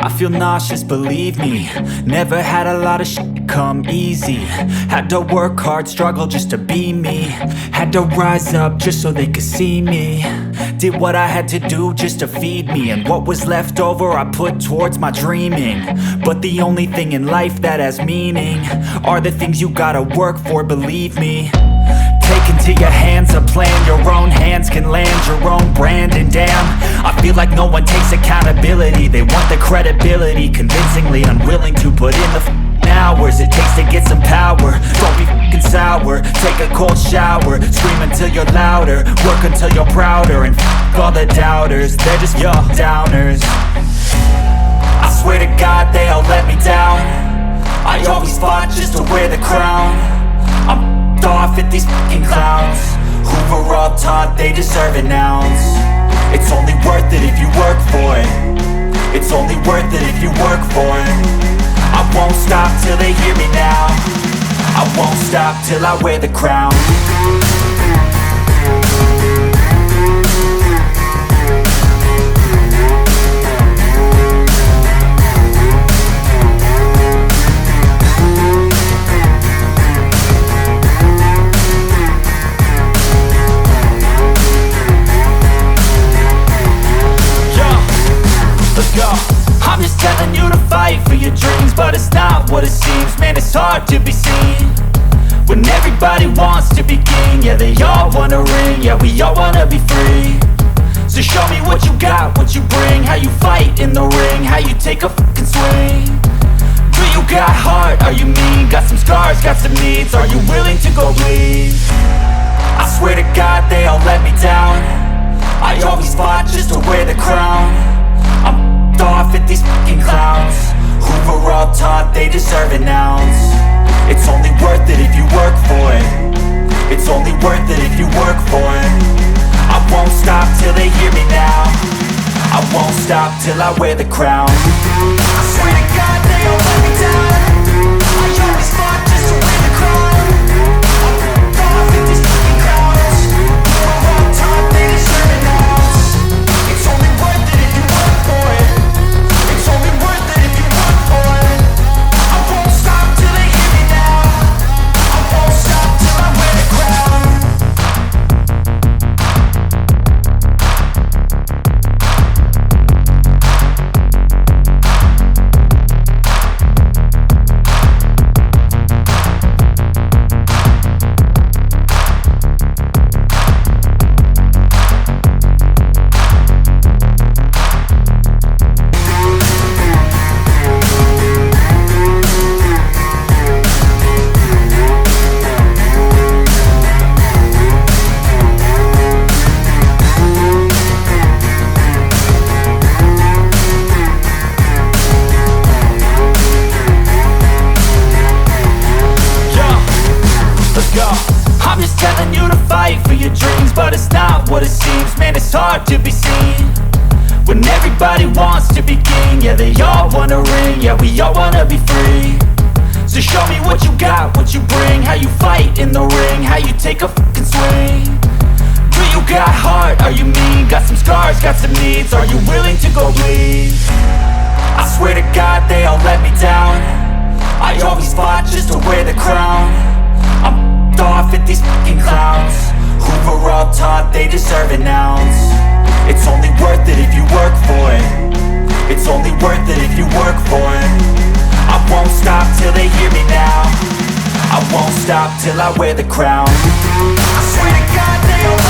I feel nauseous, believe me. Never had a lot of shit come easy. Had to work hard, struggle just to be me. Had to rise up just so they could see me. Did what I had to do just to feed me, and what was left over I put towards my dreaming. But the only thing in life that has meaning are the things you gotta work for, believe me. Take into your hands a plan, your own hands can land your own brand. And damn, I feel like no one takes accountability. They want the credibility, convincingly unwilling to put in the hours it takes to get some power. Don't be f***ing sour, take a cold shower. Scream until you're louder, work until you're prouder. And f*** all the doubters, they're just your downers. I swear to God they all let me down. I always fought just to wear the crown. I'm off at these fucking clowns who were all taught they deserve an ounce. It's only worth it if you work for it. It's only worth it if you work for it. I won't stop till they hear me now. I won't stop till I wear the crown. I'm just telling you to fight for your dreams, but it's not what it seems. Man, it's hard to be seen when everybody wants to be king. Yeah, they all wanna ring, yeah, we all wanna be free. So show me what you got, what you bring, how you fight in the ring, how you take a fucking swing. Do you got heart, are you mean? Got some scars, got some needs, are you willing to go bleed? I swear to God they all let me down. I always fought just to wear the crown. I'm off at these fucking clowns who were all taught they deserve an ounce. It's only worth it if you work for it. It's only worth it if you work for it. I won't stop till they hear me now. I won't stop till I wear the crown. I swear to God they all let me down. I always fought just to wear the crown. I'm off at these fucking clowns who were all taught they deserve an ounce. It's only worth it if you work for it. It's only worth it if you work for it. I won't stop till they hear me now. I won't stop till I wear the crown. I'm just telling you to fight for your dreams, but it's not what it seems. Man, it's hard to be seen when everybody wants to be king. Yeah, they all wanna ring, yeah, we all wanna be free. So show me what you got, what you bring, how you fight in the ring, how you take a fucking swing. Do you got heart, are you mean? Got some scars, got some needs, are you willing to go bleed? I swear to God they all let me down. I always fought just to wear the crown. I'm off at these fucking clowns who were all taught they deserve an ounce. It's only worth it if you work for it. It's only worth it if you work for it. I won't stop till they hear me now. I won't stop till I wear the crown. I swear to God they all